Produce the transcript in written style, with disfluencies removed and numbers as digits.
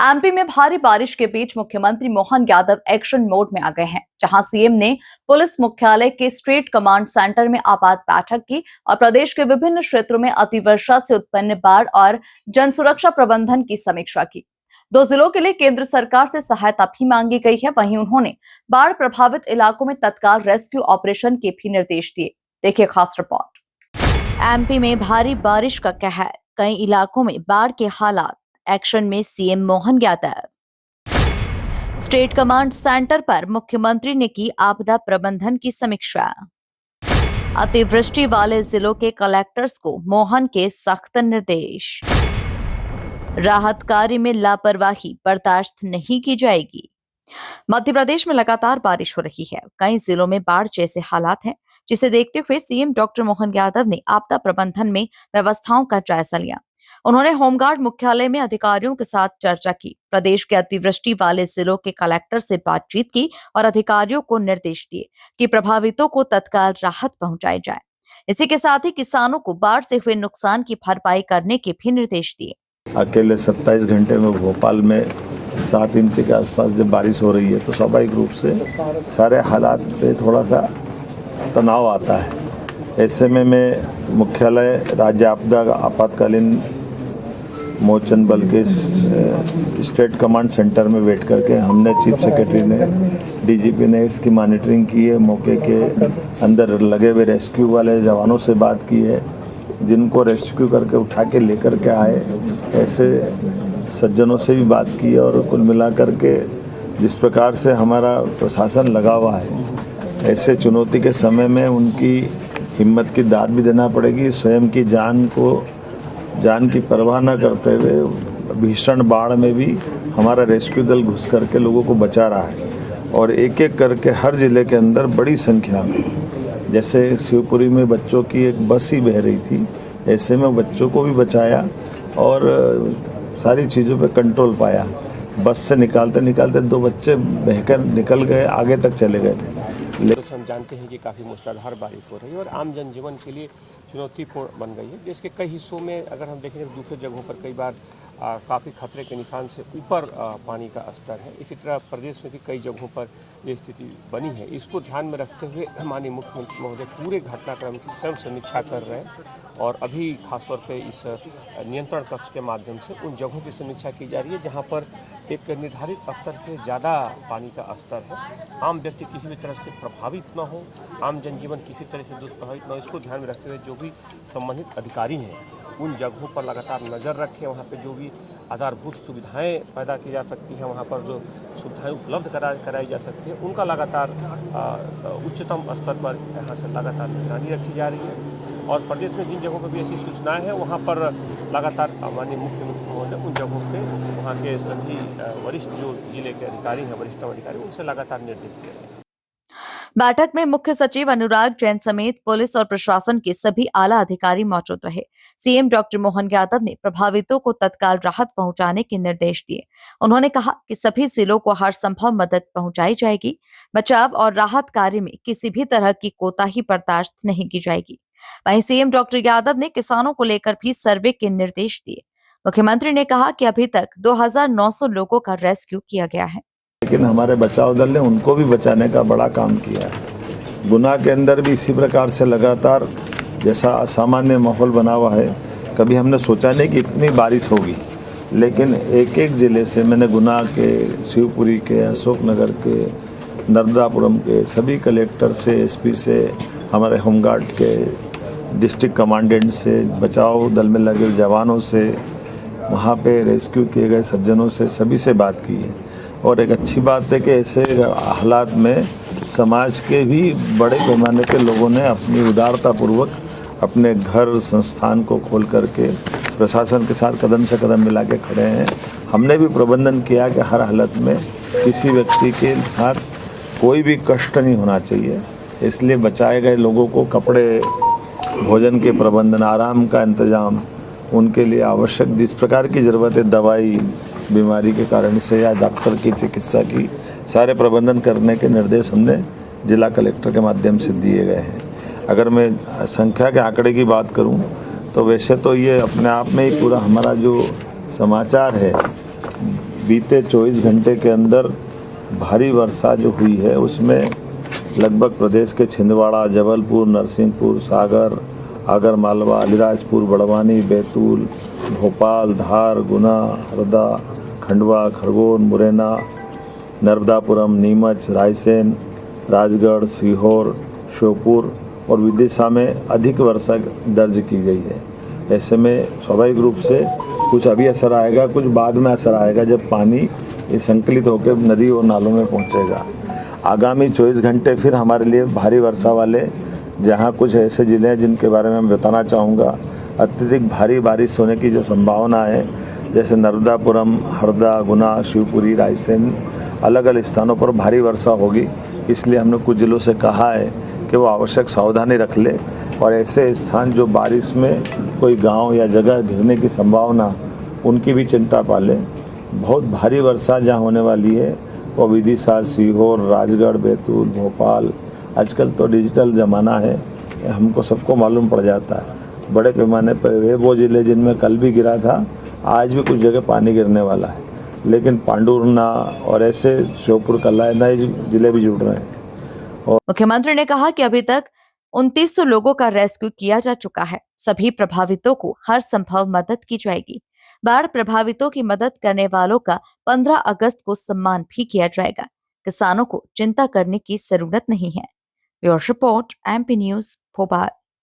MP में भारी बारिश के बीच मुख्यमंत्री मोहन यादव एक्शन मोड में आ गए हैं, जहां सीएम ने पुलिस मुख्यालय के स्टेट कमांड सेंटर में आपात बैठक की और प्रदेश के विभिन्न क्षेत्रों में अतिवर्षा से उत्पन्न बाढ़ और जन सुरक्षा प्रबंधन की समीक्षा की। 2 जिलों के लिए केंद्र सरकार से सहायता भी मांगी गई है। वहीं उन्होंने बाढ़ प्रभावित इलाकों में तत्काल रेस्क्यू ऑपरेशन के भी निर्देश दिए। देखिए खास रिपोर्ट। एमपी में भारी बारिश का कहर, कई इलाकों में बाढ़ के हालात। एक्शन में CM Mohan Yadav. State command centre पर मुख्यमंत्री ने की आपदा प्रबंधन की समीक्षा। अतिवृष्टि वाले जिलों के कलेक्टर्स को मोहन के सख्त निर्देश। राहत कार्य में लापरवाही बर्दाश्त नहीं की जाएगी। मध्य प्रदेश में लगातार बारिश हो रही है, कई जिलों में बाढ़ जैसे हालात हैं, जिसे देखते हुए सीएम डॉक्टर मोहन यादव ने आपदा प्रबंधन में व्यवस्थाओं का जायजा लिया। उन्होंने होमगार्ड मुख्यालय में अधिकारियों के साथ चर्चा की, प्रदेश के अतिवृष्टि वाले जिलों के कलेक्टर से बातचीत की और अधिकारियों को निर्देश दिए कि प्रभावितों को तत्काल राहत पहुंचाई जाए। इसी के साथ ही किसानों को बाढ़ से हुए नुकसान की भरपाई करने के भी निर्देश दिए। अकेले 27 घंटे में भोपाल में 7 इंच के आसपास जब बारिश हो रही है तो स्वाभाविक रूप से सारे हालात पे थोड़ा सा तनाव आता है। ऐसे में मैं मुख्यालय राज्य आपदा आपातकालीन मोचन बल के स्टेट कमांड सेंटर में बैठ करके हमने चीफ सेक्रेटरी ने, डीजीपी ने इसकी मॉनिटरिंग की है। मौके के अंदर लगे हुए रेस्क्यू वाले जवानों से बात की है, जिनको रेस्क्यू करके उठा के लेकर के आए ऐसे सज्जनों से भी बात की है। और कुल मिलाकर के जिस प्रकार से हमारा प्रशासन लगा हुआ है, ऐसे चुनौती के समय में उनकी हिम्मत की दाद भी देना पड़ेगी। स्वयं की जान की परवाह न करते हुए भीषण बाढ़ में भी हमारा रेस्क्यू दल घुस करके लोगों को बचा रहा है। और एक एक करके हर जिले के अंदर बड़ी संख्या में, जैसे शिवपुरी में बच्चों की एक बस ही बह रही थी, ऐसे में बच्चों को भी बचाया और सारी चीज़ों पे कंट्रोल पाया। बस से निकालते निकालते 2 बच्चे बहकर निकल गए, आगे तक चले गए थे। तो हम जानते हैं कि काफ़ी मूसलाधार बारिश हो रही है और आम जनजीवन के लिए चुनौतीपूर्ण बन गई है। देश के कई हिस्सों में अगर हम देखें तो दूसरे जगहों पर कई बार काफ़ी खतरे के निशान से ऊपर पानी का स्तर है। इसी तरह प्रदेश में भी कई जगहों पर ये स्थिति बनी है। इसको ध्यान में रखते हुए माननीय मुख्यमंत्री महोदय पूरे घटनाक्रम की स्वयं समीक्षा कर रहे हैं और अभी खासतौर पे इस नियंत्रण कक्ष के माध्यम से उन जगहों की समीक्षा की जा रही है जहाँ पर एक निर्धारित स्तर से ज़्यादा पानी का स्तर है। आम व्यक्ति किसी भी तरह से प्रभावित न हो, आम जनजीवन किसी तरह से दुष्प्रभावित न हो, इसको ध्यान में रखते हुए जो भी संबंधित अधिकारी हैं उन जगहों पर लगातार नज़र रखें। वहाँ पे जो भी आधारभूत सुविधाएं पैदा की जा सकती हैं, वहाँ पर जो सुविधाएं उपलब्ध कराई जा सकती हैं, उनका लगातार उच्चतम स्तर पर यहाँ से लगातार निगरानी रखी जा रही है। और प्रदेश में जिन जगहों पर भी ऐसी सूचनाएं हैं वहाँ पर लगातार माननीय मुख्यमंत्री महोदय उन जगहों पे वहाँ के सभी वरिष्ठ जो जिले के अधिकारी हैं, वरिष्ठ अधिकारी, उनसे लगातार निर्देश दिए गए हैं। बैठक में मुख्य सचिव अनुराग जैन समेत पुलिस और प्रशासन के सभी आला अधिकारी मौजूद रहे। सीएम डॉक्टर मोहन यादव ने प्रभावितों को तत्काल राहत पहुंचाने के निर्देश दिए। उन्होंने कहा कि सभी जिलों को हर संभव मदद पहुंचाई जाएगी। बचाव और राहत कार्य में किसी भी तरह की कोताही बर्दाश्त नहीं की जाएगी। वहीं सीएम डॉक्टर यादव ने किसानों को लेकर भी सर्वे के निर्देश दिए। मुख्यमंत्री ने कहा कि अभी तक 2900 लोगों का रेस्क्यू किया गया है, लेकिन हमारे बचाव दल ने उनको भी बचाने का बड़ा काम किया है। गुना के अंदर भी इसी प्रकार से लगातार जैसा असामान्य माहौल बना हुआ है, कभी हमने सोचा नहीं कि इतनी बारिश होगी। लेकिन एक एक ज़िले से, मैंने गुना के, शिवपुरी के, अशोकनगर के, नर्मदापुरम के सभी कलेक्टर से, एसपी से, हमारे होमगार्ड के डिस्ट्रिक्ट कमांडेंट से, बचाव दल में लगे जवानों से, वहाँ पे रेस्क्यू किए गए सज्जनों से, सभी से बात की है। और एक अच्छी बात है कि ऐसे हालात में समाज के भी बड़े पैमाने के लोगों ने अपनी उदारतापूर्वक अपने घर संस्थान को खोल करके प्रशासन के साथ कदम से कदम मिला के खड़े हैं। हमने भी प्रबंधन किया कि हर हालत में किसी व्यक्ति के साथ कोई भी कष्ट नहीं होना चाहिए। इसलिए बचाए गए लोगों को कपड़े, भोजन के प्रबंधन, आराम का इंतजाम, उनके लिए आवश्यक जिस प्रकार की ज़रूरत है, दवाई, बीमारी के कारण से या डॉक्टर की चिकित्सा की, सारे प्रबंधन करने के निर्देश हमने जिला कलेक्टर के माध्यम से दिए गए हैं। अगर मैं संख्या के आंकड़े की बात करूं तो वैसे तो ये अपने आप में ही पूरा हमारा जो समाचार है बीते 24 घंटे के अंदर भारी वर्षा जो हुई है उसमें लगभग प्रदेश के छिंदवाड़ा, जबलपुर, नरसिंहपुर, सागर, आगर मालवा, अलीराजपुर, बड़वानी, बैतूल, भोपाल, धार, गुना, हरदा, खंडवा, खरगोन, मुरैना, नर्मदापुरम, नीमच, रायसेन, राजगढ़, सीहोर, श्योपुर और विदिशा में अधिक वर्षा दर्ज की गई है। ऐसे में स्वाभाविक रूप से कुछ अभी असर आएगा, कुछ बाद में असर आएगा जब पानी ये संकलित होकर नदी और नालों में पहुंचेगा। आगामी 24 घंटे फिर हमारे लिए भारी वर्षा वाले, जहां कुछ ऐसे ज़िले हैं जिनके बारे में मैं बताना चाहूँगा। अत्यधिक भारी बारिश होने की जो संभावना है, जैसे नर्मदापुरम, हरदा, गुना, शिवपुरी, रायसेन, अलग अलग स्थानों पर भारी वर्षा होगी। इसलिए हमने कुछ ज़िलों से कहा है कि वो आवश्यक सावधानी रख ले और ऐसे स्थान जो बारिश में कोई गांव या जगह घिरने की संभावना, उनकी भी चिंता पाले। बहुत भारी वर्षा जहां होने वाली है वो विदिशा, सीहोर, राजगढ़, बैतूल, भोपाल। आजकल तो डिजिटल ज़माना है, हमको सबको मालूम पड़ जाता है। बड़े पैमाने पर वे वो ज़िले जिनमें कल भी गिरा था, आज भी कुछ जगह पानी गिरने वाला है, लेकिन पांडुरना और ऐसे श्योपुर, कल्ला, नए ज़िले भी जुड़ रहे हैं। मुख्यमंत्री ने कहा कि अभी तक 2900 लोगों का रेस्क्यू किया जा चुका है। सभी प्रभावितों को हर संभव मदद की जाएगी। बाढ़ प्रभावितों की मदद करने वालों का 15 अगस्त को सम्मान भी किया जाएगा। किसानों को चिंता करने की जरूरत नहीं है। Bureau report, MP news, Bhopal.